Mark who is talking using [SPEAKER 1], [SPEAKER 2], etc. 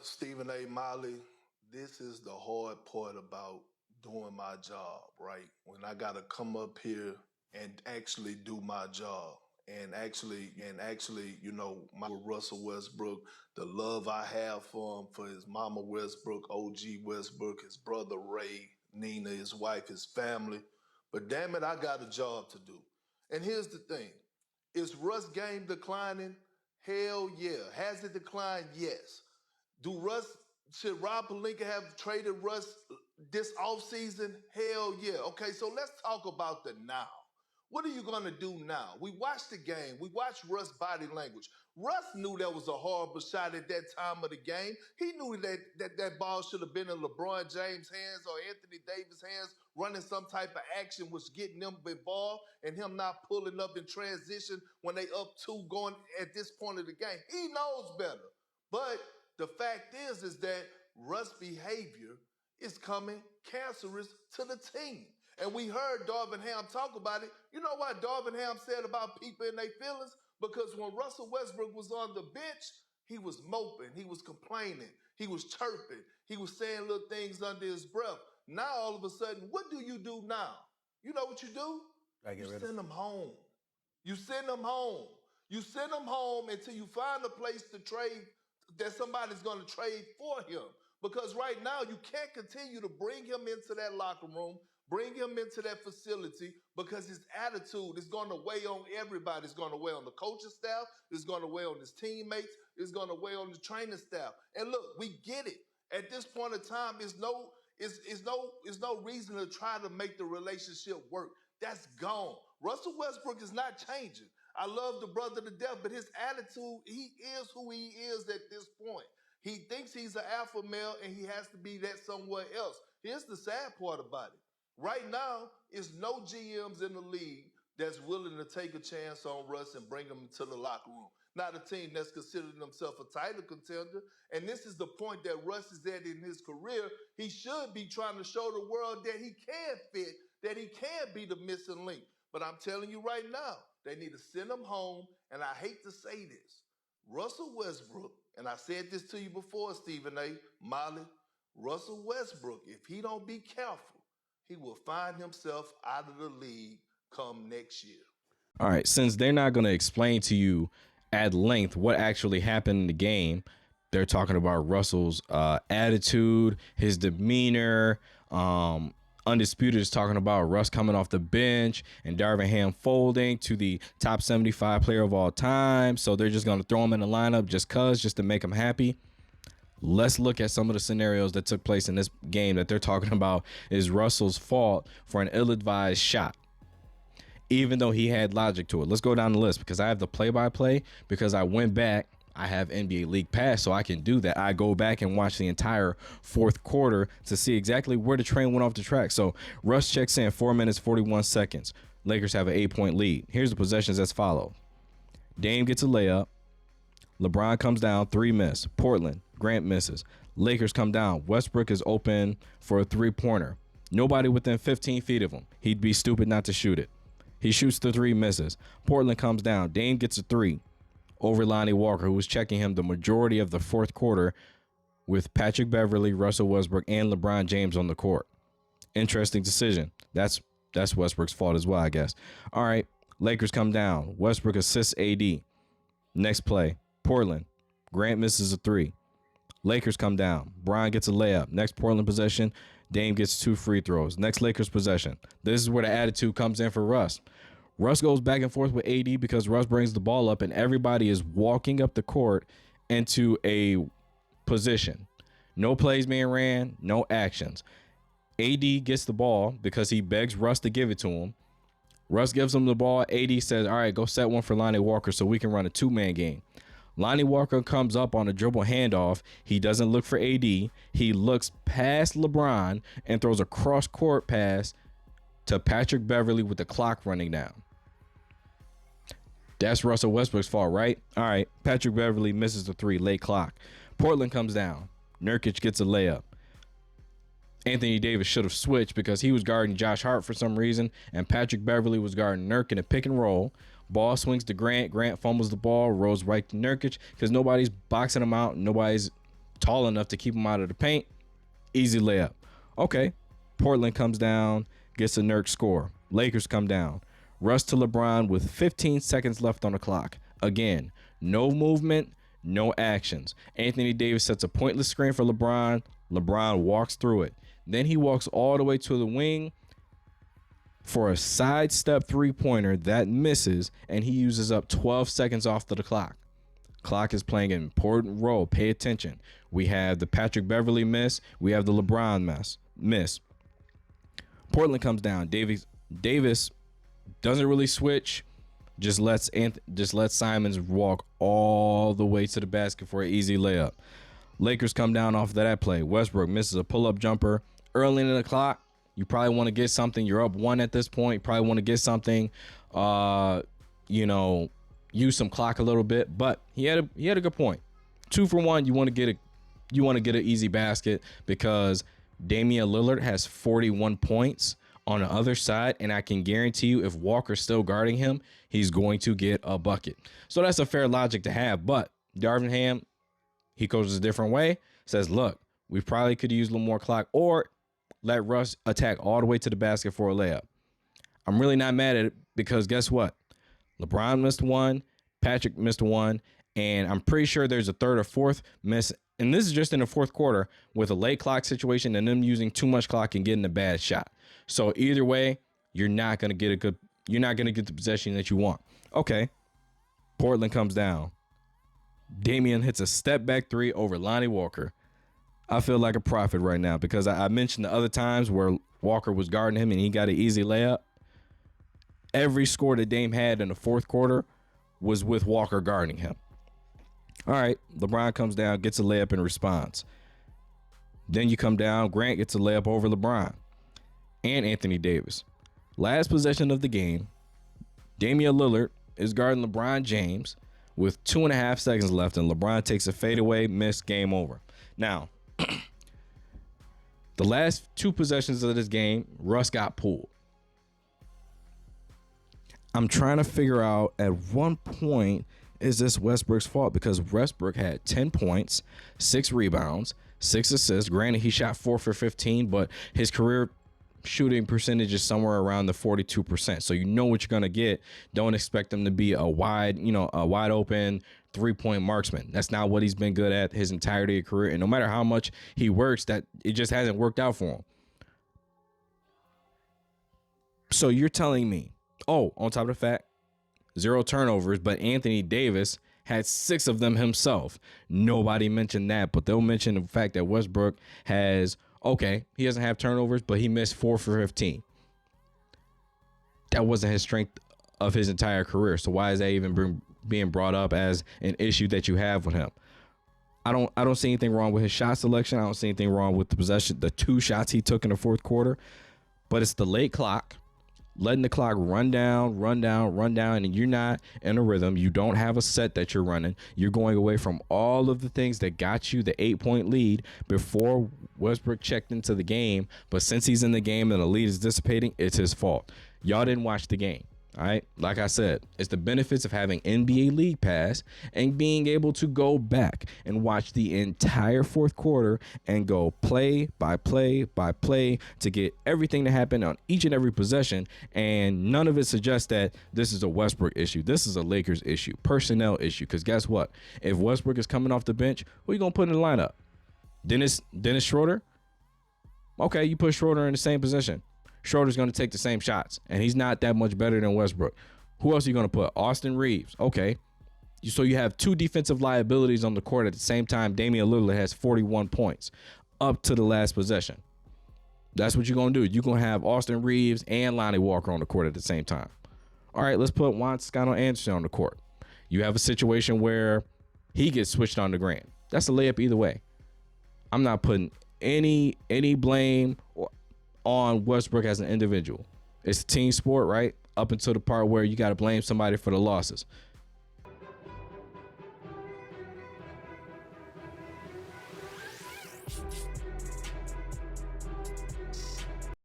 [SPEAKER 1] Stephen A. Molly, this is the hard part about doing my job, right? When I gotta come up here and actually do my job. And actually, you know, my Russell Westbrook, the love I have for him, for his mama Westbrook, OG Westbrook, his brother Ray, Nina, his wife, his family. But damn it, I got a job to do. And here's the thing. Is Russ game declining? Hell yeah. Has it declined? Yes. Should Rob Pelinka have traded Russ this offseason? Hell yeah. Okay, so let's talk about the now. What are you going to do now? We watched the game. We watched Russ' body language. Russ knew that was a horrible shot at that time of the game. He knew that ball should have been in LeBron James' hands or Anthony Davis' hands, running some type of action was getting them involved and him not pulling up in transition when they up two going at this point of the game. He knows better. But the fact is that Russ' behavior is coming cancerous to the team. And we heard Darvin Ham talk about it. You know what Darvin Ham said about people and their feelings? Because when Russell Westbrook was on the bench, he was moping, he was complaining, he was chirping, he was saying little things under his breath. Now, all of a sudden, what do you do now? You know what you do? You send them home. You send them home. You send them home until you find a place to trade, that somebody's going to trade for him. Because right now, you can't continue to bring him into that locker room, bring him into that facility, because his attitude is going to weigh on everybody. It's going to weigh on the coaching staff. It's going to weigh on his teammates. It's going to weigh on the training staff. And look, we get it. At this point in time, it's no reason to try to make the relationship work. That's gone. Russell Westbrook is not changing. I love the brother to death, but his attitude, he is who he is at this point. He thinks he's an alpha male and he has to be that somewhere else. Here's the sad part about it. Right now, it's no GMs in the league that's willing to take a chance on Russ and bring him into the locker room. Not a team that's considering themselves a title contender. And this is the point that Russ is at in his career. He should be trying to show the world that he can fit, that he can be the missing link. But I'm telling you right now, they need to send him home. And I hate to say this. Russell Westbrook, and I said this to you before, Stephen A. Molly, Russell Westbrook, if he don't be careful, he will find himself out of the league come next year.
[SPEAKER 2] All right, since they're not going to explain to you at length what actually happened in the game, they're talking about Russell's attitude, his demeanor. Undisputed is talking about Russ coming off the bench and Darvin Ham folding to the top 75 player of all time. So they're just going to throw him in the lineup just to make him happy. Let's look at some of the scenarios that took place in this game that they're talking about is Russell's fault for an ill-advised shot, even though he had logic to it. Let's go down the list because I have the play-by-play because I went back. I have NBA League Pass, so I can do that. I go back and watch the entire fourth quarter to see exactly where the train went off the track. So Russ checks in 4 minutes, 41 seconds. Lakers have an 8-point lead. Here's the possessions as follows. Dame gets a layup. LeBron comes down, 3 miss. Portland, Grant misses. Lakers come down. Westbrook is open for a 3-pointer. Nobody within 15 feet of him. He'd be stupid not to shoot it. He shoots the 3, misses. Portland comes down. Dame gets a 3 over Lonnie Walker, who was checking him the majority of the fourth quarter with Patrick Beverley, Russell Westbrook, and LeBron James on the court. Interesting decision. That's Westbrook's fault as well, I guess. All right, Lakers come down. Westbrook assists AD. Next play, Portland. Grant misses a 3. Lakers come down. Bron gets a layup. Next Portland possession, Dame gets 2 free throws. Next Lakers possession. This is where the attitude comes in for Russ. Russ goes back and forth with AD because Russ brings the ball up and everybody is walking up the court into a position. No plays being ran, no actions. AD gets the ball because he begs Russ to give it to him. Russ gives him the ball. AD says, all right, go set one for Lonnie Walker so we can run a 2-man game. Lonnie Walker comes up on a dribble handoff. He doesn't look for AD. He looks past LeBron and throws a cross-court pass to Patrick Beverley with the clock running down. That's Russell Westbrook's fault, right? All right, Patrick Beverley misses the 3, late clock. Portland comes down. Nurkic gets a layup. Anthony Davis should have switched because he was guarding Josh Hart for some reason, and Patrick Beverley was guarding Nurk in a pick and roll. Ball swings to Grant. Grant fumbles the ball, rolls right to Nurkic because nobody's boxing him out. Nobody's tall enough to keep him out of the paint. Easy layup. Okay. Portland comes down, gets a Nurk score. Lakers come down. Russ to LeBron with 15 seconds left on the clock. Again, no movement, no actions. Anthony Davis sets a pointless screen for LeBron. LeBron walks through it. Then he walks all the way to the wing for a sidestep three-pointer that misses, and he uses up 12 seconds off of the clock. Clock is playing an important role. Pay attention. We have the Patrick Beverly miss. We have the LeBron miss. Portland comes down. Davis doesn't really switch. Just lets Simons walk all the way to the basket for an easy layup. Lakers come down off of that play. Westbrook misses a pull-up jumper early in the clock. You probably want to get something. You're up 1 at this point. You probably want to get something. Use some clock a little bit. But he had a good point. 2 for 1. You want to get an easy basket because Damian Lillard has 41 points on the other side, and I can guarantee you if Walker's still guarding him, he's going to get a bucket. So that's a fair logic to have. But Darvin Ham, he coaches a different way. Says, look, we probably could use a little more clock or let Russ attack all the way to the basket for a layup. I'm really not mad at it because guess what? LeBron missed 1, Patrick missed 1, and I'm pretty sure there's a 3rd or 4th miss. And this is just in the 4th quarter with a late clock situation and them using too much clock and getting a bad shot. So either way, you're not going to get the possession that you want. Okay. Portland comes down. Damian hits a step back 3 over Lonnie Walker. I feel like a prophet right now because I mentioned the other times where Walker was guarding him and he got an easy layup. Every score that Dame had in the 4th quarter was with Walker guarding him. All right, LeBron comes down, gets a layup in response. Then you come down, Grant gets a layup over LeBron and Anthony Davis. Last possession of the game, Damian Lillard is guarding LeBron James with 2.5 seconds left, and LeBron takes a fadeaway, miss, game over. Now, the last 2 possessions of this game, Russ got pulled. I'm trying to figure out at one point, is this Westbrook's fault? Because Westbrook had 10 points, 6 rebounds, 6 assists. Granted, he shot 4 for 15, but his career shooting percentage is somewhere around the 42%. So you know what you're going to get. Don't expect him to be a wide open 3-point marksman. That's not what he's been good at his entirety of career. And no matter how much he works, that it just hasn't worked out for him. So you're telling me, on top of the fact, 0 turnovers, but Anthony Davis had 6 of them himself. Nobody mentioned that, but they'll mention the fact that Westbrook has, he doesn't have turnovers, but he missed 4 for 15. That wasn't his strength of his entire career. So why is that even being brought up as an issue that you have with him? I don't see anything wrong with his shot selection. I don't see anything wrong with the possession, the 2 shots he took in the 4th quarter, but it's the late clock. Letting the clock run down, and you're not in a rhythm. You don't have a set that you're running. You're going away from all of the things that got you the 8-point lead before Westbrook checked into the game. But since he's in the game and the lead is dissipating, it's his fault. Y'all didn't watch the game. All right. Like I said, it's the benefits of having NBA League Pass and being able to go back and watch the entire 4th quarter and go play by play by play to get everything that happened on each and every possession. And none of it suggests that this is a Westbrook issue. This is a Lakers issue, personnel issue. Because guess what? If Westbrook is coming off the bench, who are you going to put in the lineup? Dennis Schroeder? Okay, you put Schroeder in the same position. Schroeder's going to take the same shots, and he's not that much better than Westbrook. Who else are you going to put? Austin Reeves. Okay. So you have 2 defensive liabilities on the court at the same time. Damian Lillard has 41 points up to the last possession. That's what you're going to do. You're going to have Austin Reeves and Lonnie Walker on the court at the same time. All right, let's put Juan Toscano Anderson on the court. You have a situation where he gets switched on to Grant. That's a layup either way. I'm not putting any blame on Westbrook as an individual. It's a team sport, right? Up until the part where you got to blame somebody for the losses.